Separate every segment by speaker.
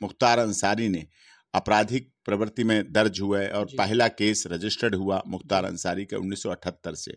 Speaker 1: मुख्तार अंसारी ने आपराधिक प्रवृत्ति में दर्ज हुआ है और पहला केस रजिस्टर्ड हुआ मुख्तार अंसारी का 1978 से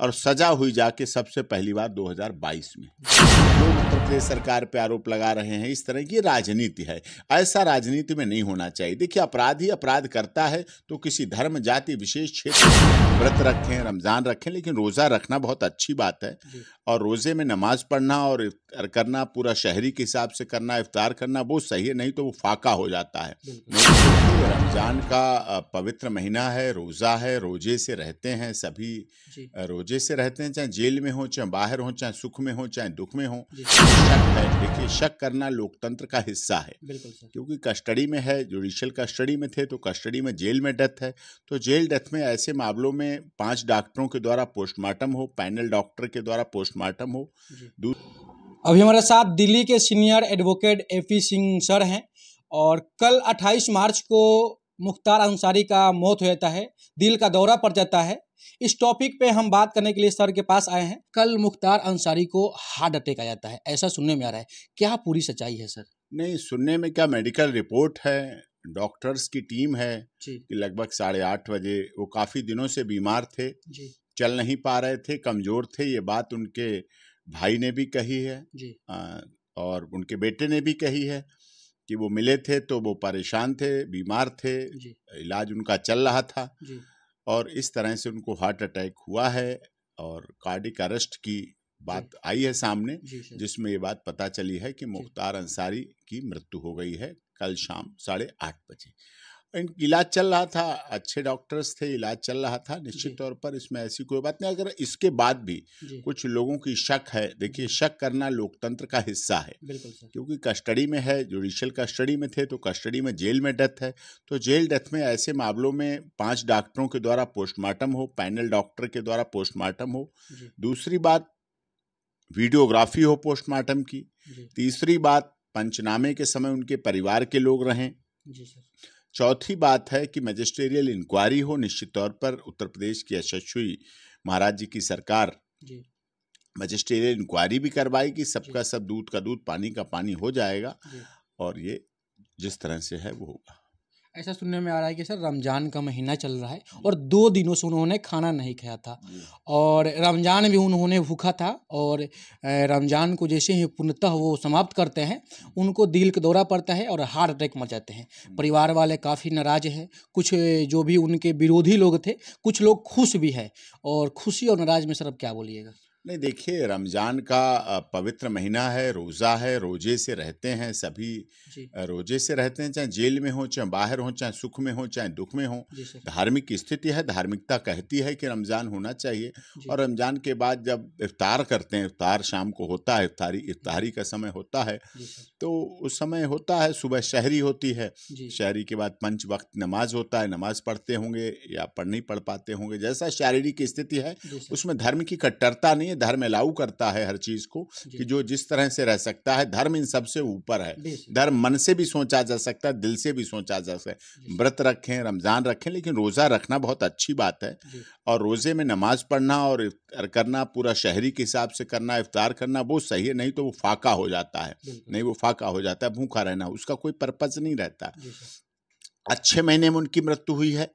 Speaker 1: और सजा हुई जाके सबसे पहली बार 2022 में। लोग उत्तर प्रदेश सरकार पे आरोप लगा रहे हैं, इस तरह की राजनीति है। ऐसा राजनीति में नहीं होना चाहिए। देखिए, अपराधी अपराध करता है तो किसी धर्म जाति विशेष क्षेत्र में व्रत रखें, रमजान रखें, लेकिन रोजा रखना बहुत अच्छी बात है। और रोजे में नमाज पढ़ना और इफ्तार करना पूरा शहरी के हिसाब से करना, इफ्तार करना वो सही है, नहीं तो वो फाका हो जाता है। रमजान का पवित्र महीना है, रोजा है, रोजे से रहते हैं सभी, रोजे से रहते हैं, चाहे जेल में हो, चाहे बाहर हो, चाहे सुख में हो, चाहे दुख में हो। शक है, देखिए शक करना लोकतंत्र का हिस्सा है, क्योंकि कस्टडी में है, जुडिशियल कस्टडी में थे तो कस्टडी में जेल में डेथ है, तो जेल डेथ में ऐसे मामलों में 5 डॉक्टरों के द्वारा पोस्टमार्टम हो, पैनल डॉक्टर के द्वारा पोस्टमार्टम हो।
Speaker 2: अभी हमारे साथ दिल्ली के senior advocate AP Singh sir हैं और कल 28 मार्च को मुख्तार अंसारी का मौत हो जाता है, दिल का दौरा पड़ जाता है। इस टॉपिक पे हम बात करने के लिए सर के पास आए हैं। कल मुख्तार अंसारी को हार्ट अटैक आ जाता है, ऐसा सुनने में आ रहा है, क्या पूरी सच्चाई है सर?
Speaker 1: नहीं, सुनने में क्या, मेडिकल रिपोर्ट है, डॉक्टर्स की टीम है कि लगभग 8:30 बजे वो काफ़ी दिनों से बीमार थे, चल नहीं पा रहे थे, कमज़ोर थे। ये बात उनके भाई ने भी कही है और उनके बेटे ने भी कही है कि वो मिले थे तो वो परेशान थे, बीमार थे, इलाज उनका चल रहा था और इस तरह से उनको हार्ट अटैक हुआ है और कार्डिक अरेस्ट की बात आई है सामने, जिसमें ये बात पता चली है कि मुख्तार अंसारी की मृत्यु हो गई है कल शाम 8:30 बजे। इलाज चल रहा था, अच्छे डॉक्टर्स थे, इलाज चल रहा था, निश्चित तौर पर इसमें ऐसी कोई बात नहीं। अगर इसके बाद भी कुछ लोगों की शक है, देखिए शक करना लोकतंत्र का हिस्सा है, क्योंकि कस्टडी में है, जुडिशियल कस्टडी में थे तो कस्टडी में जेल में डेथ है, तो जेल डेथ में ऐसे मामलों में 5 डॉक्टरों के द्वारा पोस्टमार्टम हो, पैनल डॉक्टर के द्वारा पोस्टमार्टम हो। दूसरी बात, वीडियोग्राफी हो पोस्टमार्टम की। तीसरी बात, पंचनामे के समय उनके परिवार के लोग रहें। चौथी बात है कि मैजिस्ट्रियल इंक्वायरी हो। निश्चित तौर पर उत्तर प्रदेश की यशस्वी महाराज जी की सरकार मैजिस्ट्रियल इंक्वायरी भी करवाएगी, सबका सब दूध का दूध पानी का पानी हो जाएगा और ये जिस तरह से है वो होगा।
Speaker 2: ऐसा सुनने में आ रहा है कि सर रमज़ान का महीना चल रहा है और 2 दिनों से उन्होंने खाना नहीं खाया था और रमज़ान भी उन्होंने भूखा था और रमज़ान को जैसे ही पूर्णतः वो समाप्त करते हैं उनको दिल का दौरा पड़ता है और हार्ट अटैक मर जाते हैं। परिवार वाले काफ़ी नाराज हैं, कुछ जो भी उनके विरोधी लोग थे, कुछ लोग खुश भी हैं, और खुशी और नाराज में सर अब क्या बोलिएगा?
Speaker 1: नहीं, देखिए रमजान का पवित्र महीना है, रोज़ा है, रोजे से रहते हैं सभी, रोजे से रहते हैं, चाहे जेल में हो, चाहे बाहर हो, चाहे सुख में हो, चाहे दुख में हो। धार्मिक स्थिति है, धार्मिकता कहती है कि रमजान होना चाहिए। और रमजान के बाद जब इफ्तार करते हैं, इफ्तार शाम को होता है, इफ्तारी का समय होता है, तो उस समय होता है, सुबह शहरी होती है, शहरी के बाद 5 वक्त नमाज होता है, नमाज पढ़ते होंगे या पढ़ नहीं पढ़ पाते होंगे, जैसा शारीरिक स्थिति है उसमें धर्म की कट्टरता नहीं है। धर्म अलाउ करता है हर चीज को कि जो जिस तरह से रह सकता है, धर्म इन सबसे ऊपर है। धर्म मन से भी सोचा जा सकता है, दिल से भी सोचा जा सकता है। व्रत रखें, रमजान रखें, लेकिन रोजा रखना बहुत अच्छी बात है और रोजे में नमाज पढ़ना और इफ्तार करना पूरा शहरी के हिसाब से करना, इफ्तार करना वो सही है, नहीं तो वो फाका हो जाता है, नहीं वो फाका हो जाता है, भूखा रहना उसका कोई पर्पज नहीं रहता। अच्छे महीने में उनकी मृत्यु हुई है,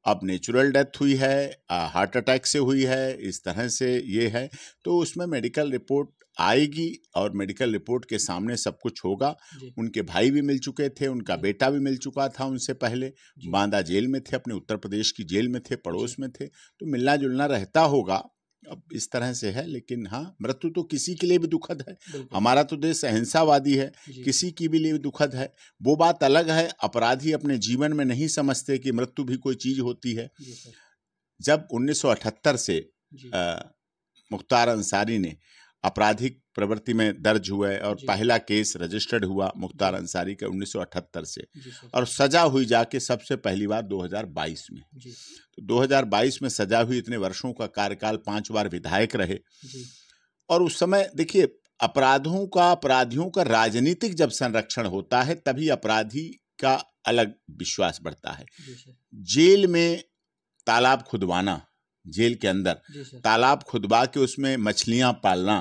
Speaker 1: अब नेचुरल डेथ हुई है, हार्ट अटैक से हुई है, इस तरह से ये है, तो उसमें मेडिकल रिपोर्ट आएगी और मेडिकल रिपोर्ट के सामने सब कुछ होगा। उनके भाई भी मिल चुके थे, उनका बेटा भी मिल चुका था उनसे पहले, बांदा जेल में थे, अपने उत्तर प्रदेश की जेल में थे, पड़ोस में थे, तो मिलना जुलना रहता होगा। अब इस तरह से है, लेकिन हाँ, मृत्यु तो किसी के लिए भी दुखद है। हमारा तो देश अहिंसावादी है, किसी की भी लिए दुखद है, वो बात अलग है। अपराधी अपने जीवन में नहीं समझते कि मृत्यु भी कोई चीज होती है। जब 1978 से मुख्तार अंसारी ने आपराधिक प्रवृत्ति में दर्ज हुआ है और पहला केस रजिस्टर्ड हुआ मुख्तार अंसारी का 1978 से और सजा हुई जाके सबसे पहली बार 2022 में। तो 2022 में सजा हुई, इतने वर्षों का कार्यकाल, 5 बार विधायक रहे और उस समय देखिए अपराधियों का राजनीतिक जब संरक्षण होता है तभी अपराधी का अलग विश्वास बढ़ता है। जेल में तालाब खुदवाना जेल के अंदर तालाब खुदवा के उसमें मछलियां पालना,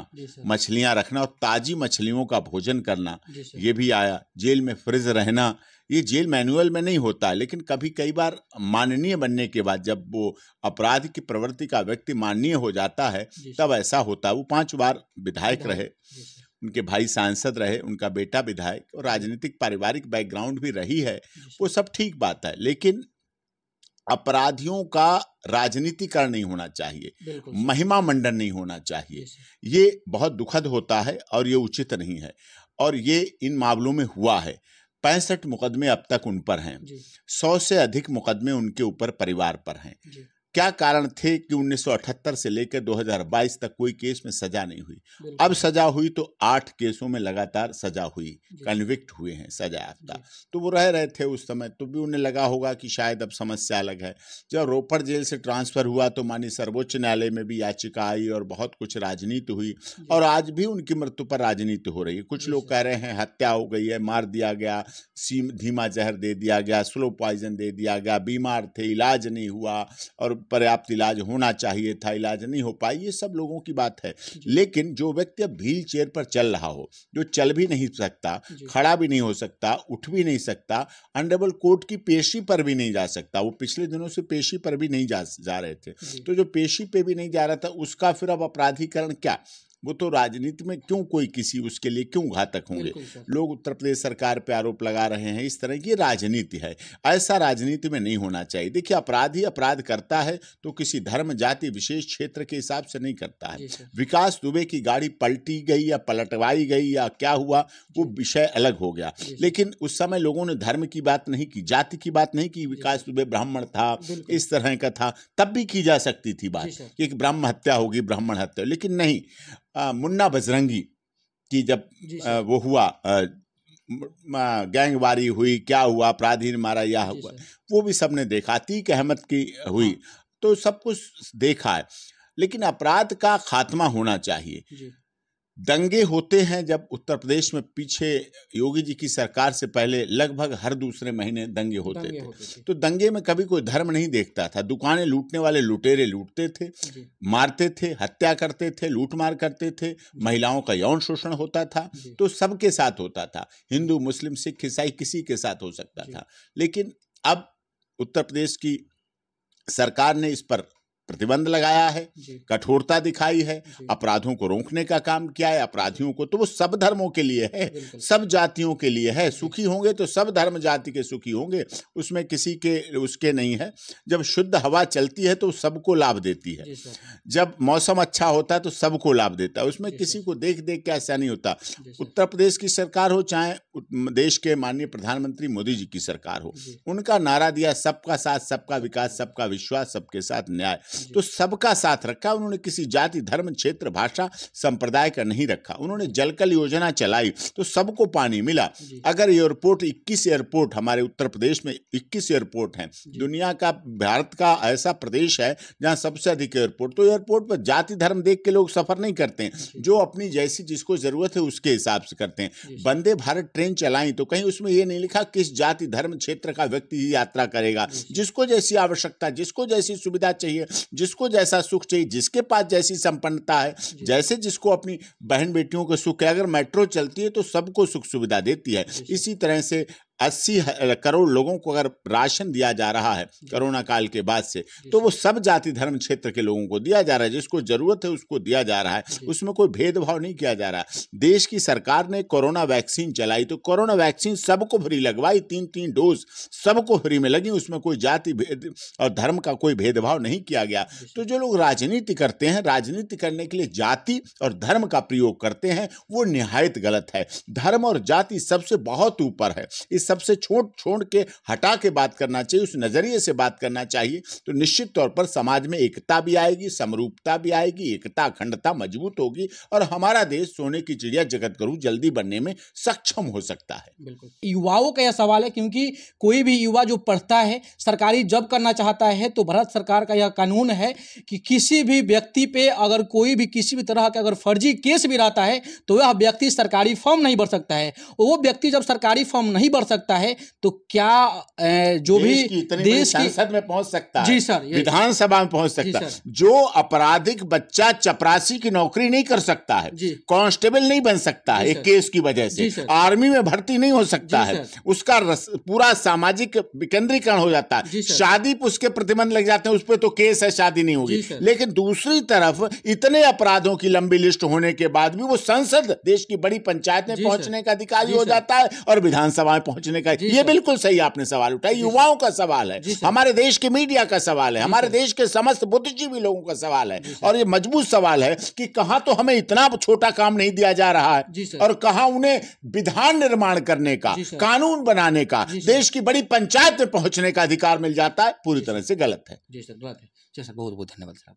Speaker 1: मछलियां रखना और ताजी मछलियों का भोजन करना, ये भी आया। जेल में फ्रिज रहना, ये जेल मैनुअल में नहीं होता है, लेकिन कभी कई बार माननीय बनने के बाद जब वो अपराध की प्रवृत्ति का व्यक्ति माननीय हो जाता है तब ऐसा होता है। वो 5 बार विधायक रहे, उनके भाई सांसद रहे, उनका बेटा विधायक, और राजनीतिक पारिवारिक बैकग्राउंड भी रही है, वो सब ठीक बात है। लेकिन अपराधियों का राजनीतिकरण नहीं होना चाहिए, महिमा मंडन नहीं होना चाहिए। ये बहुत दुखद होता है और ये उचित नहीं है, और ये इन मामलों में हुआ है। 65 मुकदमे अब तक उन पर हैं, 100 से अधिक मुकदमे उनके ऊपर परिवार पर हैं। क्या कारण थे कि 1978 से लेकर 2022 तक कोई केस में सजा नहीं हुई? अब सजा हुई तो 8 केसों में लगातार सजा हुई, कन्विक्ट हुए हैं, सजा याफ्ता। तो वो रह रहे थे उस समय, तो भी उन्हें लगा होगा कि शायद अब समस्या अलग है। जब रोपड़ जेल से ट्रांसफर हुआ तो माननीय सर्वोच्च न्यायालय में भी याचिका आई और बहुत कुछ राजनीति हुई, और आज भी उनकी मृत्यु पर राजनीति हो रही है। कुछ लोग कह रहे हैं हत्या हो गई है, मार दिया गया, धीमा जहर दे दिया गया, स्लो पॉइजन दे दिया गया, बीमार थे, इलाज नहीं हुआ, और पर्याप्त इलाज होना चाहिए था, इलाज नहीं हो पाई। ये सब लोगों की बात है। लेकिन जो व्यक्ति अब व्हील चेयर पर चल रहा हो, जो चल भी नहीं सकता, खड़ा भी नहीं हो सकता, उठ भी नहीं सकता, ऑनरेबल कोर्ट की पेशी पर भी नहीं जा सकता, वो पिछले दिनों से पेशी पर भी नहीं जा रहे थे, तो जो पेशी पे भी नहीं जा रहा था उसका फिर अब अपराधीकरण क्या? वो तो राजनीति में क्यों कोई किसी उसके लिए क्यों घातक होंगे? लोग उत्तर प्रदेश सरकार पे आरोप लगा रहे हैं, इस तरह की राजनीति है। ऐसा राजनीति में नहीं होना चाहिए। देखिए, अपराधी अपराध करता है तो किसी धर्म, जाति, विशेष क्षेत्र के हिसाब से नहीं करता है। विकास दुबे की गाड़ी पलटी गई या पलटवाई गई या क्या हुआ, वो विषय अलग हो गया, लेकिन उस समय लोगों ने धर्म की बात नहीं की, जाति की बात नहीं की। विकास दुबे ब्राह्मण था, इस तरह का था, तब भी की जा सकती थी बात कि ब्राह्मण हत्या होगी, ब्राह्मण हत्या, लेकिन नहीं। मुन्ना बजरंगी की जब वो हुआ, गैंगवारी हुई, क्या हुआ, अपराधी ने मारा, या हुआ, वो भी सबने देखा। अतीक अहमद की हुई, तो सब कुछ देखा है। लेकिन अपराध का खात्मा होना चाहिए। दंगे होते हैं जब उत्तर प्रदेश में, पीछे योगी जी की सरकार से पहले लगभग हर दूसरे महीने दंगे होते थे। तो दंगे में कभी कोई धर्म नहीं देखता था। दुकानें लूटने वाले लुटेरे लूटते थे, मारते थे, हत्या करते थे, लूटमार करते थे, महिलाओं का यौन शोषण होता था, तो सबके साथ होता था। हिंदू, मुस्लिम, सिख, ईसाई, किसी के साथ हो सकता था। लेकिन अब उत्तर प्रदेश की सरकार ने इस पर प्रतिबंध लगाया है, कठोरता दिखाई है, अपराधों को रोकने का काम किया है। अपराधियों को तो वो सब धर्मों के लिए है, सब जातियों के लिए है। सुखी होंगे तो सब धर्म जाति के सुखी होंगे, उसमें किसी के उसके नहीं है। जब शुद्ध हवा चलती है तो सबको लाभ देती है, जब मौसम अच्छा होता है तो सबको लाभ देता है, उसमें किसी को देख देख के ऐसा नहीं होता। उत्तर प्रदेश की सरकार हो चाहे देश के माननीय प्रधानमंत्री मोदी जी की सरकार हो, उनका नारा दिया सबका साथ, सबका विकास, सबका विश्वास, सबके साथ न्याय। तो सबका साथ रखा उन्होंने, किसी जाति, धर्म, क्षेत्र, भाषा, संप्रदाय का नहीं रखा। उन्होंने जलकल योजना चलाई तो सबको पानी मिला। अगर एयरपोर्ट 21 एयरपोर्ट हमारे उत्तर प्रदेश में 21 एयरपोर्ट हैं, दुनिया का, भारत का ऐसा प्रदेश है जहां सबसे अधिक एयरपोर्ट, तो एयरपोर्ट पर जाति धर्म देख के लोग सफर नहीं करते हैं, जो अपनी जैसी जिसको जरूरत है उसके हिसाब से करते हैं। वंदे भारत ट्रेन चलाई तो कहीं उसमें यह नहीं लिखा किस जाति, धर्म, क्षेत्र का व्यक्ति ही यात्रा करेगा। जिसको जैसी आवश्यकता, जिसको जैसी सुविधा चाहिए, जिसको जैसा सुख चाहिए, जिसके पास जैसी संपन्नता है, जैसे जिसको अपनी बहन बेटियों को सुख है। अगर मेट्रो चलती है तो सबको सुख सुविधा देती है। इसी तरह से 80 करोड़ लोगों को अगर राशन दिया जा रहा है कोरोना काल के बाद से, तो वो सब जाति, धर्म, क्षेत्र के लोगों को दिया जा रहा है। जिसको जरूरत है उसको दिया जा रहा है, उसमें कोई भेदभाव नहीं किया जा रहा। देश की सरकार ने कोरोना वैक्सीन चलाई तो कोरोना वैक्सीन सबको फ्री लगवाई, 3-3 डोज सबको फ्री में लगी, उसमें कोई जाति भेद और धर्म का कोई भेदभाव नहीं किया गया। तो जो लोग राजनीति करते हैं, राजनीति करने के लिए जाति और धर्म का प्रयोग करते हैं, वो निहायत गलत है। धर्म और जाति सबसे बहुत ऊपर है, सबसे छोड़ के हटा के बात करना चाहिए, उस नजरिए से बात करना चाहिए। तो निश्चित तौर पर समाज में एकता भी आएगी, समरूपता भी आएगी, एकता अखंडता मजबूत होगी और हमारा देश सोने की चिड़िया जगत गुरु जल्दी बनने में सक्षम हो सकता है।
Speaker 2: बिल्कुल, युवाओं का यह सवाल है, क्योंकि कोई भी युवा जो पढ़ता है, सरकारी जॉब करना चाहता है, तो भारत सरकार का यह कानून है कि किसी भी व्यक्ति पे अगर कोई भी किसी भी तरह का अगर फर्जी केस भी रहता है तो वह व्यक्ति सरकारी फॉर्म नहीं भर सकता है। वो व्यक्ति जब सरकारी फॉर्म नहीं भर सकता है तो क्या जो भी देश की
Speaker 1: संसद में पहुंच सकता है,
Speaker 2: जी सर,
Speaker 1: विधानसभा में पहुंच सकता है। जो आपराधिक बच्चा चपरासी की नौकरी नहीं कर सकता है, कांस्टेबल नहीं बन सकता है एक केस की वजह से, आर्मी में भर्ती नहीं हो सकता है, उसका पूरा सामाजिक विकेंद्रीकरण हो जाता है, शादी पर उसके प्रतिबंध लग जाते हैं, उस पर तो केस है, शादी नहीं होगी। लेकिन दूसरी तरफ इतने अपराधों की लंबी लिस्ट होने के बाद भी वो संसद, देश की बड़ी पंचायत में पहुंचने का अधिकारी हो जाता है और विधानसभा में पहुंचने का। ये बिल्कुल सही आपने सवाल उठाया, युवाओं का सवाल है, हमारे देश के मीडिया का सवाल है, हमारे देश के समस्त बुद्धिजीवी लोगों का सवाल है, और ये मजबूत सवाल है कि कहां तो हमें इतना छोटा काम नहीं दिया जा रहा है और कहां उन्हें विधान निर्माण करने का, कानून बनाने का, देश की बड़ी पंचायत में पहुंचने का अधिकार मिल जाता है। पूरी तरह से गलत है।
Speaker 2: जी सर, बहुत बहुत धन्यवाद सर।